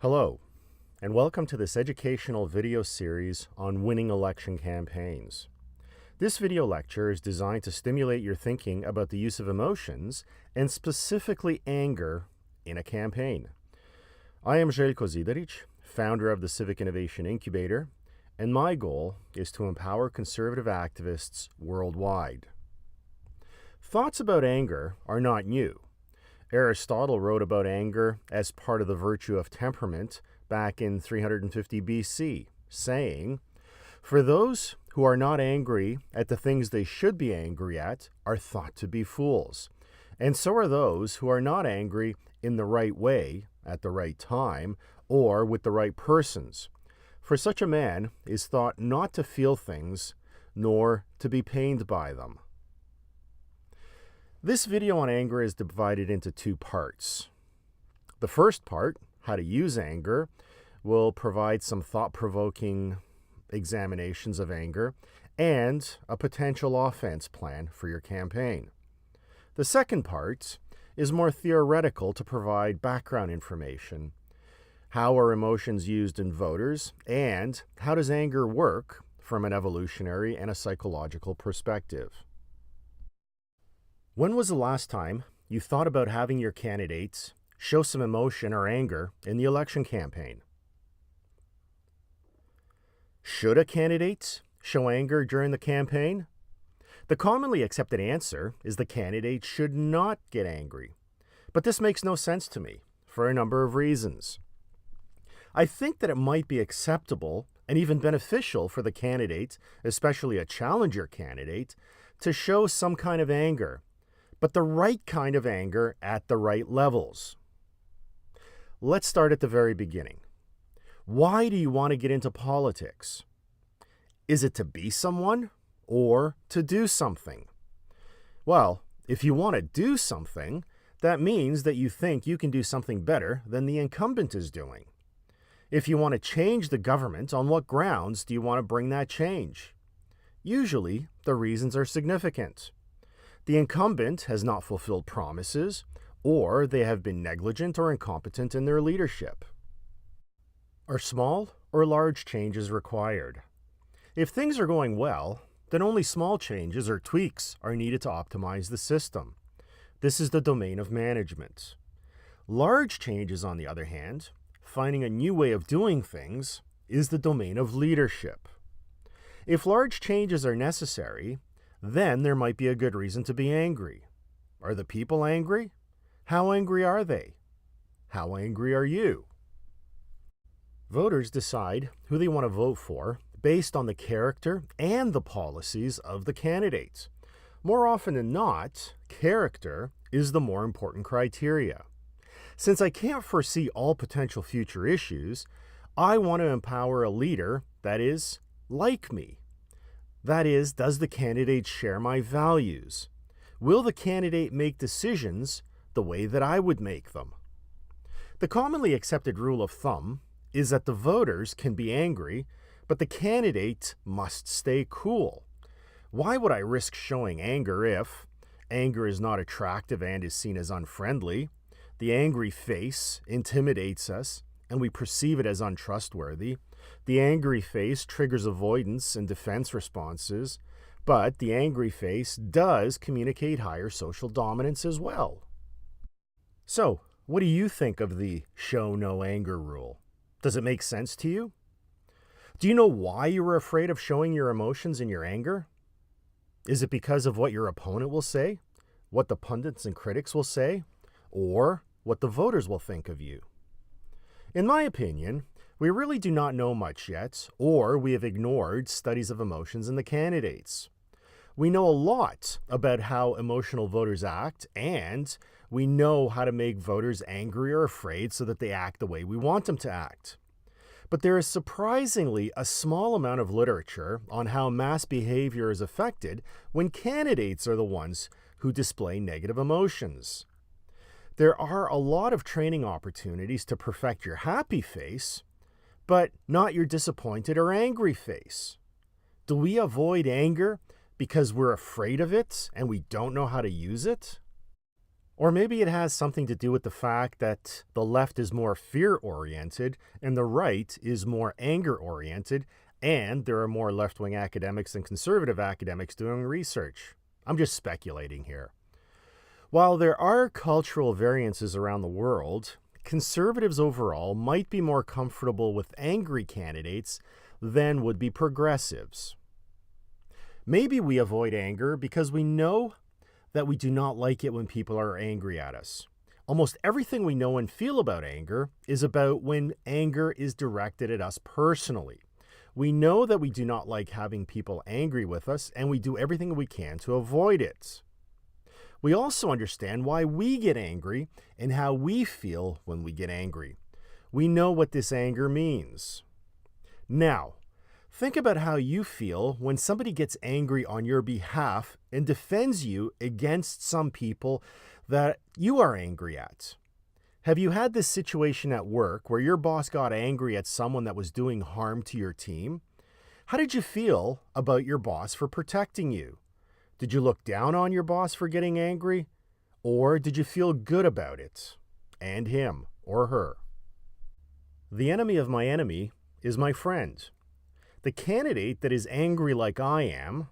Hello, and welcome to this educational video series on winning election campaigns. This video lecture is designed to stimulate your thinking about the use of emotions, and specifically anger, in a campaign. I am Željko Zidarić, founder of the Civic Innovation Incubator, and my goal is to empower conservative activists worldwide. Thoughts about anger are not new. Aristotle wrote about anger as part of the virtue of temperament back in 350 BC, saying, "For those who are not angry at the things they should be angry at are thought to be fools, and so are those who are not angry in the right way, at the right time, or with the right persons. For such a man is thought not to feel things, nor to be pained by them." This video on anger is divided into two parts. The first part, how to use anger, will provide some thought-provoking examinations of anger and a potential offense plan for your campaign. The second part is more theoretical to provide background information. How are emotions used in voters, and how does anger work from an evolutionary and a psychological perspective? When was the last time you thought about having your candidates show some emotion or anger in the election campaign? Should a candidate show anger during the campaign? The commonly accepted answer is the candidate should not get angry. But this makes no sense to me for a number of reasons. I think that it might be acceptable and even beneficial for the candidate, especially a challenger candidate, to show some kind of anger, but the right kind of anger at the right levels. Let's start at the very beginning. Why do you want to get into politics? Is it to be someone or to do something? Well, if you want to do something, that means that you think you can do something better than the incumbent is doing. If you want to change the government, on what grounds do you want to bring that change? Usually, the reasons are significant. The incumbent has not fulfilled promises, or they have been negligent or incompetent in their leadership. Are small or large changes required? If things are going well, then only small changes or tweaks are needed to optimize the system. This is the domain of management. Large changes, on the other hand, finding a new way of doing things, is the domain of leadership. If large changes are necessary, then there might be a good reason to be angry. Are the people angry? How angry are they? How angry are you? Voters decide who they want to vote for based on the character and the policies of the candidates. More often than not, character is the more important criteria. Since I can't foresee all potential future issues, I want to empower a leader that is like me. That is, does the candidate share my values? Will the candidate make decisions the way that I would make them? The commonly accepted rule of thumb is that the voters can be angry, but the candidate must stay cool. Why would I risk showing anger if anger is not attractive and is seen as unfriendly? The angry face intimidates us, and we perceive it as untrustworthy. The angry face triggers avoidance and defense responses, but the angry face does communicate higher social dominance as well. So, what do you think of the show no anger rule? Does it make sense to you? Do you know why you were afraid of showing your emotions in your anger? Is it because of what your opponent will say, what the pundits and critics will say, or what the voters will think of you? In my opinion, we really do not know much yet, or we have ignored studies of emotions in the candidates. We know a lot about how emotional voters act, and we know how to make voters angry or afraid so that they act the way we want them to act. But there is surprisingly a small amount of literature on how mass behavior is affected when candidates are the ones who display negative emotions. There are a lot of training opportunities to perfect your happy face, but not your disappointed or angry face. Do we avoid anger because we're afraid of it and we don't know how to use it? Or maybe it has something to do with the fact that the left is more fear-oriented and the right is more anger-oriented, and there are more left-wing academics than conservative academics doing research. I'm just speculating here. While there are cultural variances around the world, conservatives overall might be more comfortable with angry candidates than would be progressives. Maybe we avoid anger because we know that we do not like it when people are angry at us. Almost everything we know and feel about anger is about when anger is directed at us personally. We know that we do not like having people angry with us, and we do everything we can to avoid it. We also understand why we get angry and how we feel when we get angry. We know what this anger means. Now, think about how you feel when somebody gets angry on your behalf and defends you against some people that you are angry at. Have you had this situation at work where your boss got angry at someone that was doing harm to your team? How did you feel about your boss for protecting you? Did you look down on your boss for getting angry? Or did you feel good about it and him or her? The enemy of my enemy is my friend. The candidate that is angry like I am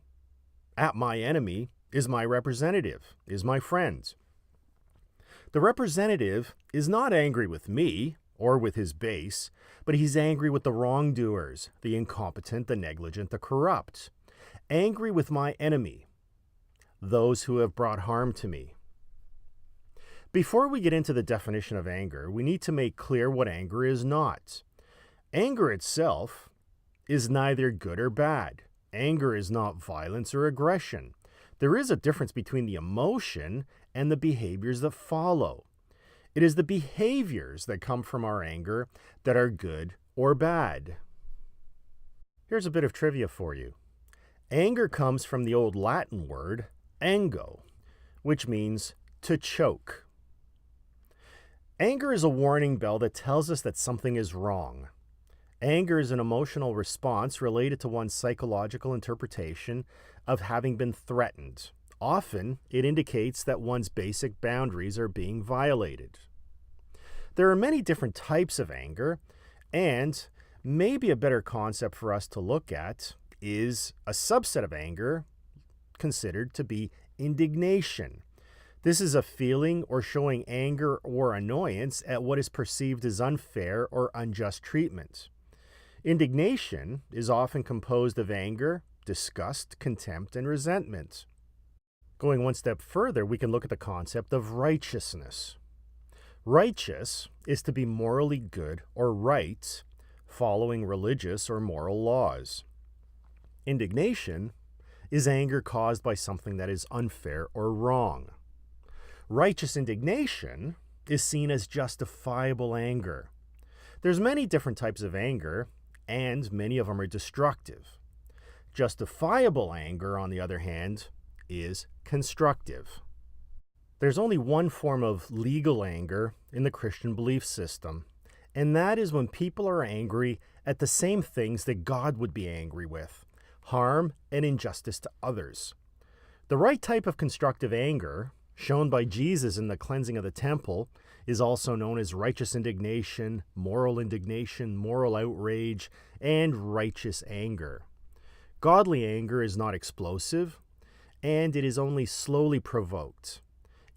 at my enemy is my representative, is my friend. The representative is not angry with me or with his base, but he's angry with the wrongdoers, the incompetent, the negligent, the corrupt. Angry with my enemy, those who have brought harm to me. Before we get into the definition of anger, we need to make clear what anger is not. Anger itself is neither good or bad. Anger is not violence or aggression. There is a difference between the emotion and the behaviors that follow. It is the behaviors that come from our anger that are good or bad. Here's a bit of trivia for you. Anger comes from the old Latin word ango, which means to choke. Anger is a warning bell that tells us that something is wrong. Anger is an emotional response related to one's psychological interpretation of having been threatened. Often, it indicates that one's basic boundaries are being violated. There are many different types of anger, and maybe a better concept for us to look at is a subset of anger considered to be indignation. This is a feeling or showing anger or annoyance at what is perceived as unfair or unjust treatment. Indignation is often composed of anger, disgust, contempt, and resentment. Going one step further, we can look at the concept of righteousness. Righteous is to be morally good or right, following religious or moral laws. Indignation is anger caused by something that is unfair or wrong. Righteous indignation is seen as justifiable anger. There's many different types of anger, and many of them are destructive. Justifiable anger, on the other hand, is constructive. There's only one form of legal anger in the Christian belief system, and that is when people are angry at the same things that God would be angry with: harm and injustice to others. The right type of constructive anger, shown by Jesus in the cleansing of the temple, is also known as righteous indignation, moral outrage, and righteous anger. Godly anger is not explosive, and it is only slowly provoked.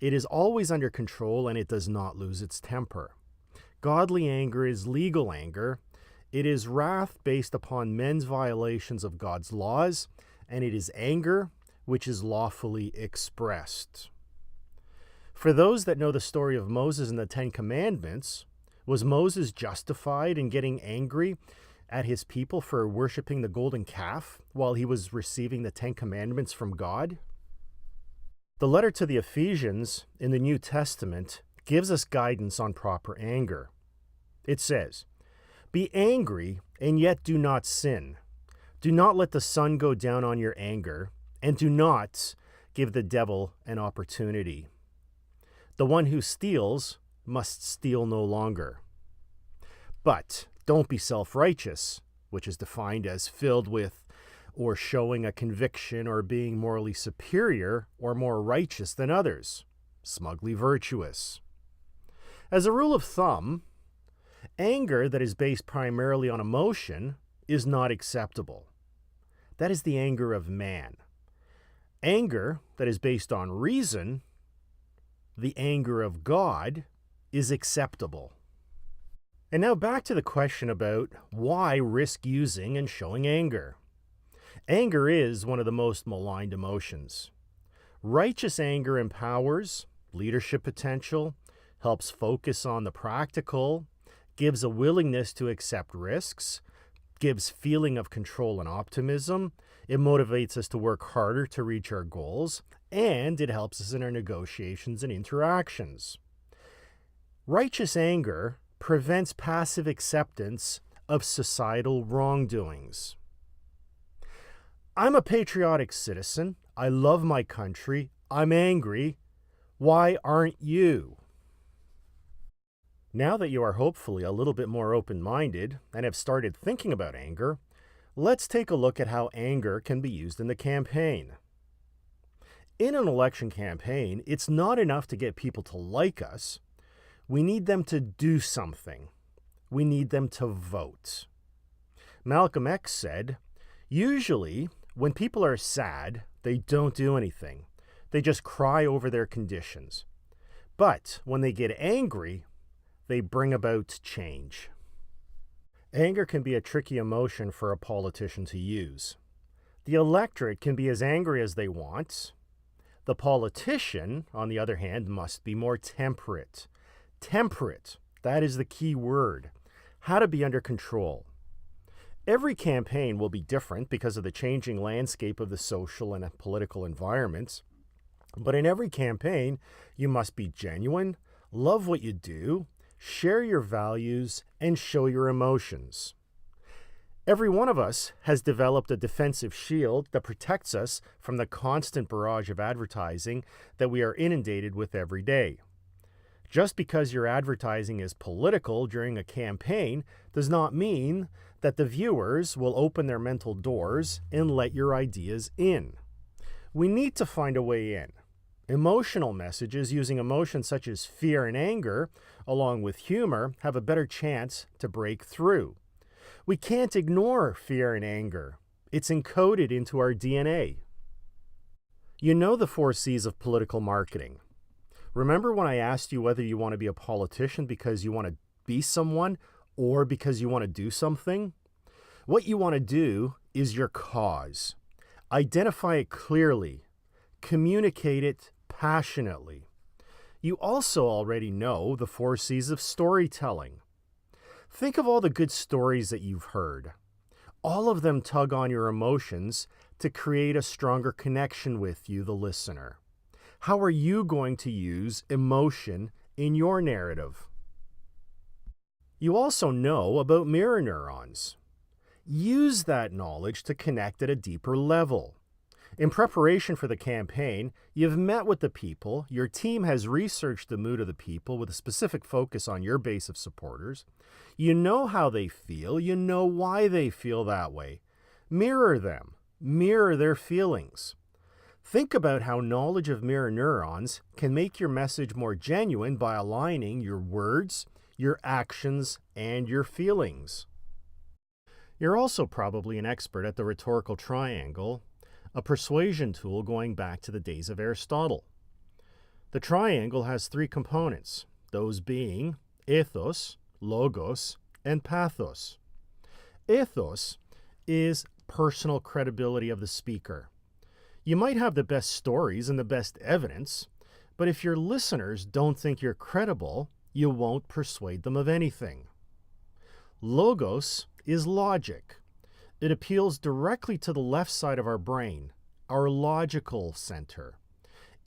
It is always under control, and it does not lose its temper. Godly anger is legal anger. It is wrath based upon men's violations of God's laws, and it is anger which is lawfully expressed. For those that know the story of Moses and the Ten Commandments, was Moses justified in getting angry at his people for worshiping the golden calf while he was receiving the Ten Commandments from God? The letter to the Ephesians in the New Testament gives us guidance on proper anger. It says, "Be angry and yet do not sin. Do not let the sun go down on your anger, and do not give the devil an opportunity. The one who steals must steal no longer. But don't be self-righteous," which is defined as filled with or showing a conviction or being morally superior or more righteous than others. smugly virtuous. As a rule of thumb, anger that is based primarily on emotion is not acceptable. That is the anger of man. Anger that is based on reason, the anger of God, is acceptable. And now back to the question about why risk using and showing anger. Anger is one of the most maligned emotions. Righteous anger empowers leadership potential, helps focus on the practical, gives a willingness to accept risks, gives feeling of control and optimism. It motivates us to work harder to reach our goals, and it helps us in our negotiations and interactions. Righteous anger prevents passive acceptance of societal wrongdoings. I'm a patriotic citizen. I love my country. I'm angry. Why aren't you? Now that you are hopefully a little bit more open-minded and have started thinking about anger, let's take a look at how anger can be used in the campaign. In an election campaign, it's not enough to get people to like us. We need them to do something. We need them to vote. Malcolm X said, usually, when people are sad, they don't do anything. They just cry over their conditions. But when they get angry, they bring about change. Anger can be a tricky emotion for a politician to use. The electorate can be as angry as they want. The politician, on the other hand, must be more temperate. Temperate, that is the key word. How to be under control. Every campaign will be different because of the changing landscape of the social and political environments. But in every campaign, you must be genuine, love what you do, share your values, and show your emotions. Every one of us has developed a defensive shield that protects us from the constant barrage of advertising that we are inundated with every day. Just because your advertising is political during a campaign does not mean that the viewers will open their mental doors and let your ideas in. We need to find a way in. Emotional messages using emotions such as fear and anger, along with humor, have a better chance to break through. We can't ignore fear and anger. It's encoded into our DNA. You know the 4 C's of political marketing. Remember when I asked you whether you want to be a politician because you want to be someone or because you want to do something? What you want to do is your cause. Identify it clearly. Communicate it passionately. You also already know the 4 C's of storytelling. Think of all the good stories that you've heard. All of them tug on your emotions to create a stronger connection with you, the listener. How are you going to use emotion in your narrative? You also know about mirror neurons. Use that knowledge to connect at a deeper level. In preparation for the campaign, you've met with the people, your team has researched the mood of the people with a specific focus on your base of supporters. You know how they feel, you know why they feel that way. Mirror them, mirror their feelings. Think about how knowledge of mirror neurons can make your message more genuine by aligning your words, your actions, and your feelings. You're also probably an expert at the rhetorical triangle, a persuasion tool going back to the days of Aristotle. The triangle has 3 components, those being ethos, logos, and pathos. Ethos is personal credibility of the speaker. You might have the best stories and the best evidence, but if your listeners don't think you're credible, you won't persuade them of anything. Logos is logic. It appeals directly to the left side of our brain, our logical center.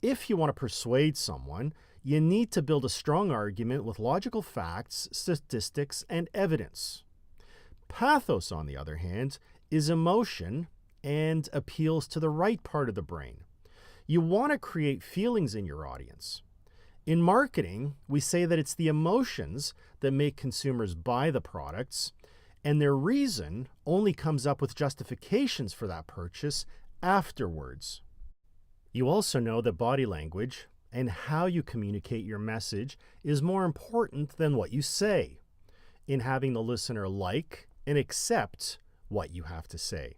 If you want to persuade someone, you need to build a strong argument with logical facts, statistics, and evidence. Pathos, on the other hand, is emotion and appeals to the right part of the brain. You want to create feelings in your audience. In marketing, we say that it's the emotions that make consumers buy the products, and their reason only comes up with justifications for that purchase afterwards. You also know that body language and how you communicate your message is more important than what you say in having the listener like and accept what you have to say.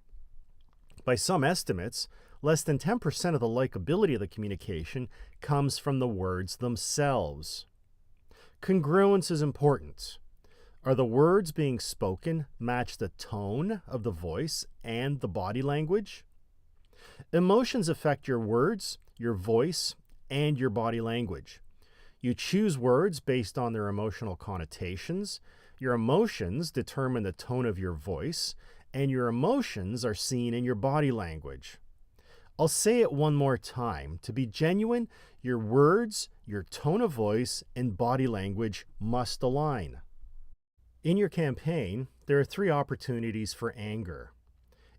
By some estimates, less than 10% of the likability of the communication comes from the words themselves. Congruence is important. Are the words being spoken match the tone of the voice and the body language? Emotions affect your words, your voice, and your body language. You choose words based on their emotional connotations. Your emotions determine the tone of your voice, and your emotions are seen in your body language. I'll say it one more time. To be genuine, your words, your tone of voice, and body language must align. In your campaign, there are 3 opportunities for anger.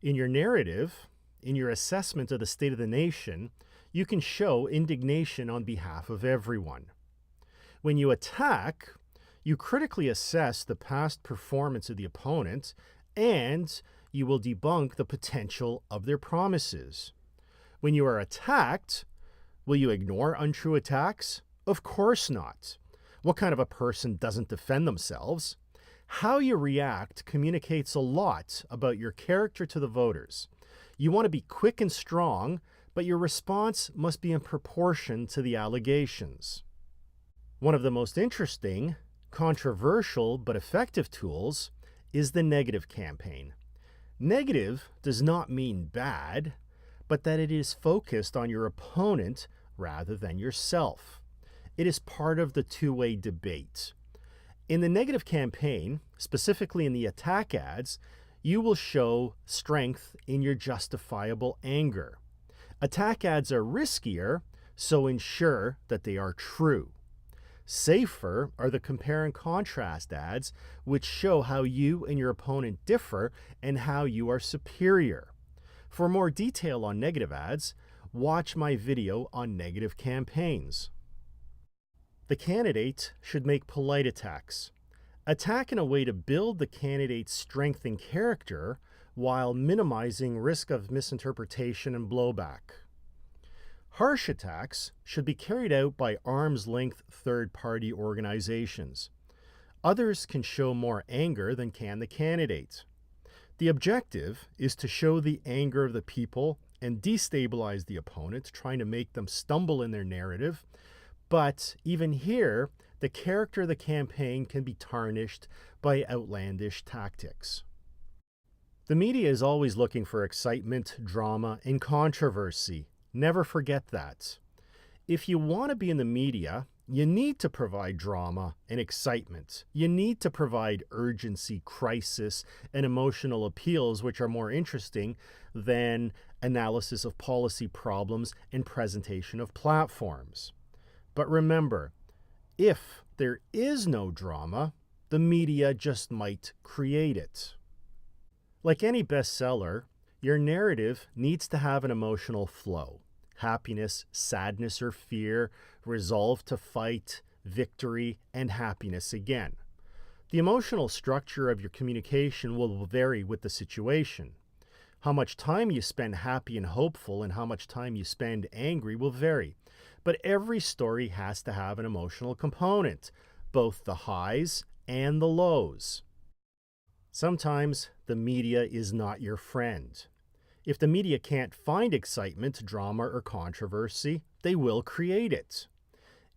In your narrative, in your assessment of the state of the nation, you can show indignation on behalf of everyone. When you attack, you critically assess the past performance of the opponent, and you will debunk the potential of their promises. When you are attacked, will you ignore untrue attacks? Of course not. What kind of a person doesn't defend themselves? How you react communicates a lot about your character to the voters. You want to be quick and strong, but your response must be in proportion to the allegations. One of the most interesting, controversial, but effective tools is the negative campaign. Negative does not mean bad, but that it is focused on your opponent rather than yourself. It is part of the two-way debate. In the negative campaign, specifically in the attack ads, you will show strength in your justifiable anger. Attack ads are riskier, so ensure that they are true. Safer are the compare and contrast ads, which show how you and your opponent differ and how you are superior. For more detail on negative ads, watch my video on negative campaigns. The candidate should make polite attacks. Attack in a way to build the candidate's strength and character while minimizing risk of misinterpretation and blowback. Harsh attacks should be carried out by arm's-length third-party organizations. Others can show more anger than can the candidate. The objective is to show the anger of the people and destabilize the opponent, trying to make them stumble in their narrative. But even here, the character of the campaign can be tarnished by outlandish tactics. The media is always looking for excitement, drama, and controversy. Never forget that. If you want to be in the media, you need to provide drama and excitement. You need to provide urgency, crisis, and emotional appeals, which are more interesting than analysis of policy problems and presentation of platforms. But remember, if there is no drama, the media just might create it. Like any bestseller, your narrative needs to have an emotional flow. Happiness, sadness or fear, resolve to fight, victory, and happiness again. The emotional structure of your communication will vary with the situation. How much time you spend happy and hopeful and how much time you spend angry will vary. But every story has to have an emotional component, both the highs and the lows. Sometimes the media is not your friend. If the media can't find excitement, drama, or controversy, they will create it.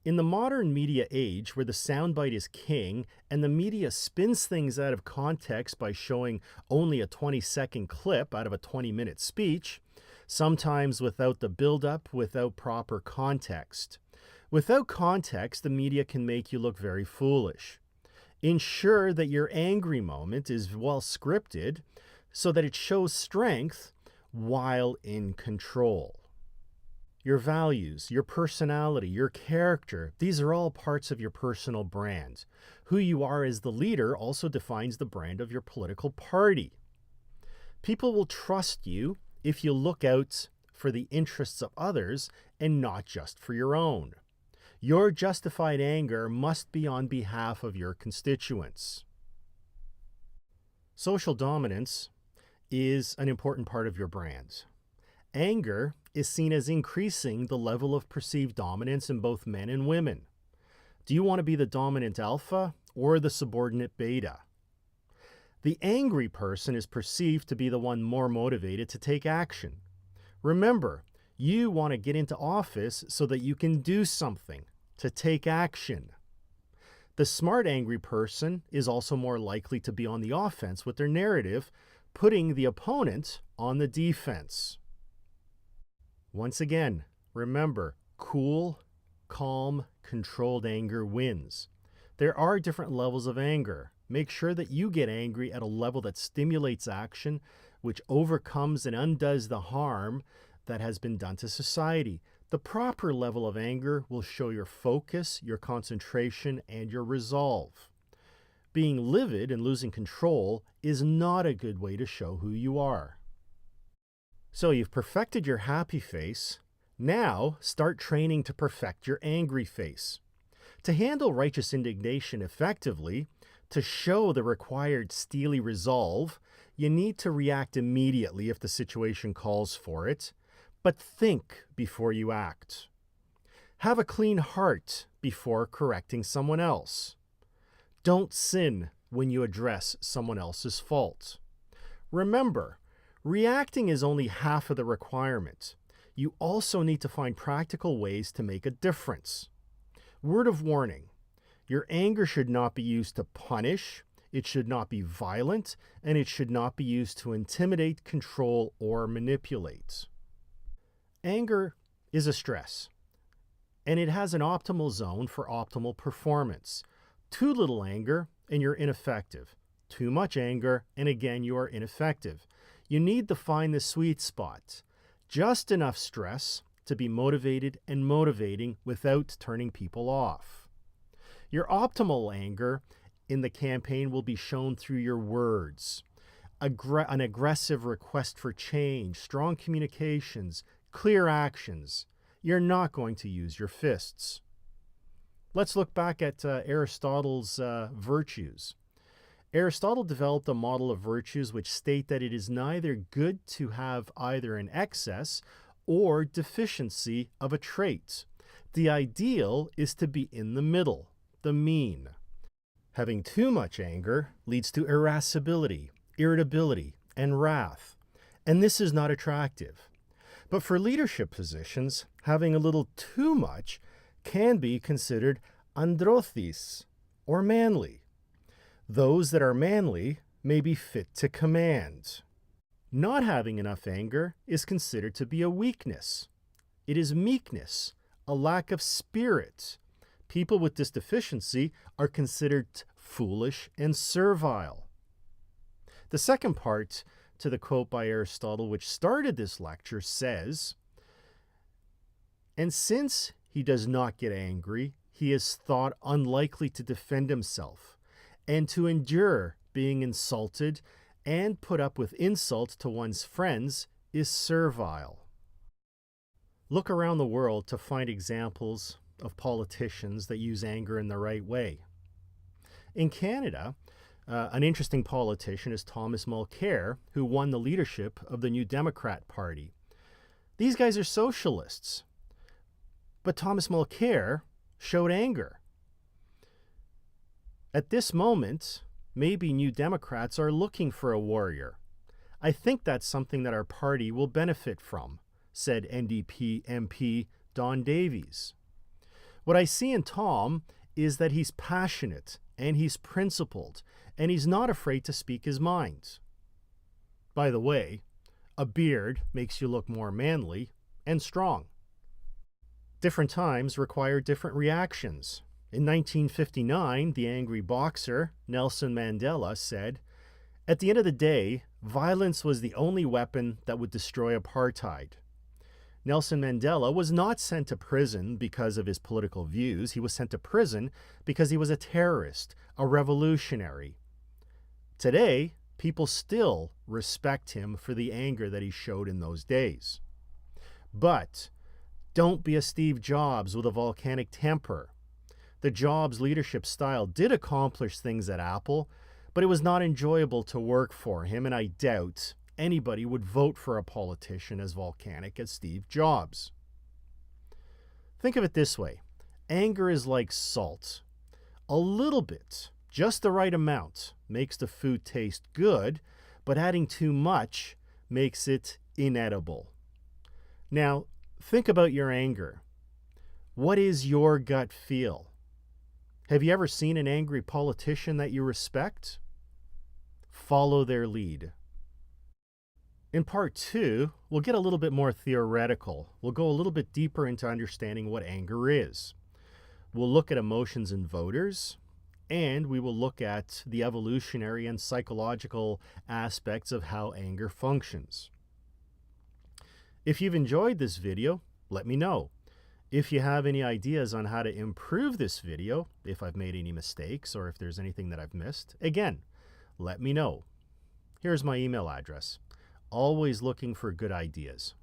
In the modern media age, where the soundbite is king and the media spins things out of context by showing only a 20-second clip out of a 20-minute speech, sometimes without the build-up, without proper context. Without context, the media can make you look very foolish. Ensure that your angry moment is well scripted so that it shows strength while in control. Your values, your personality, your character, these are all parts of your personal brand. Who you are as the leader also defines the brand of your political party. People will trust you if you look out for the interests of others and not just for your own. Your justified anger must be on behalf of your constituents. Social dominance is an important part of your brand. Anger is seen as increasing the level of perceived dominance in both men and women. Do you want to be the dominant alpha or the subordinate beta? The angry person is perceived to be the one more motivated to take action. Remember, you want to get into office so that you can do something, to take action. The smart angry person is also more likely to be on the offense with their narrative, putting the opponent on the defense. Once again, remember, cool, calm, controlled anger wins. There are different levels of anger. Make sure that you get angry at a level that stimulates action, which overcomes and undoes the harm that has been done to society. The proper level of anger will show your focus, your concentration, and your resolve. Being livid and losing control is not a good way to show who you are. So you've perfected your happy face. Now start training to perfect your angry face. To handle righteous indignation effectively, to show the required steely resolve, you need to react immediately if the situation calls for it, but think before you act. Have a clean heart before correcting someone else. Don't sin when you address someone else's fault. Remember, reacting is only half of the requirement. You also need to find practical ways to make a difference. Word of warning, your anger should not be used to punish, it should not be violent, and it should not be used to intimidate, control, or manipulate. Anger is a stress, and it has an optimal zone for optimal performance. Too little anger, and you're ineffective. Too much anger, and again, you are ineffective. You need to find the sweet spot. Just enough stress to be motivated and motivating without turning people off. Your optimal anger in the campaign will be shown through your words. An aggressive request for change, strong communications, clear actions. You're not going to use your fists. Let's look back at Aristotle's virtues. Aristotle developed a model of virtues which state that it is neither good to have either an excess or deficiency of a trait. The ideal is to be in the middle, the mean. Having too much anger leads to irascibility, irritability, and wrath, and this is not attractive. But for leadership positions, having a little too much can be considered androthis, or manly. Those that are manly may be fit to command. Not having enough anger is considered to be a weakness. It is meekness, a lack of spirit. People with this deficiency are considered foolish and servile. The second part to the quote by Aristotle, which started this lecture, says, "And since he does not get angry, he is thought unlikely to defend himself, and to endure being insulted and put up with insult to one's friends is servile." Look around the world to find examples of politicians that use anger in the right way. In Canada, an interesting politician is Thomas Mulcair, who won the leadership of the New Democrat Party. These guys are socialists. But Thomas Mulcair showed anger. At this moment, maybe New Democrats are looking for a warrior. I think that's something that our party will benefit from, said NDP MP Don Davies. What I see in Tom is that he's passionate and he's principled and he's not afraid to speak his mind. By the way, a beard makes you look more manly and strong. Different times require different reactions. In 1959, the angry boxer, Nelson Mandela, said, "At the end of the day, violence was the only weapon that would destroy apartheid." Nelson Mandela was not sent to prison because of his political views. He was sent to prison because he was a terrorist, a revolutionary. Today, people still respect him for the anger that he showed in those days. But don't be a Steve Jobs with a volcanic temper. The Jobs leadership style did accomplish things at Apple, but it was not enjoyable to work for him, and I doubt anybody would vote for a politician as volcanic as Steve Jobs. Think of it this way. Anger is like salt. A little bit, just the right amount, makes the food taste good, but adding too much makes it inedible. Now, think about your anger. What is your gut feel? Have you ever seen an angry politician that you respect? Follow their lead. In part 2, we'll get a little bit more theoretical. We'll go a little bit deeper into understanding what anger is. We'll look at emotions in voters, and we will look at the evolutionary and psychological aspects of how anger functions. If you've enjoyed this video, let me know. If you have any ideas on how to improve this video, if I've made any mistakes or if there's anything that I've missed, again, let me know. Here's my email address. Always looking for good ideas.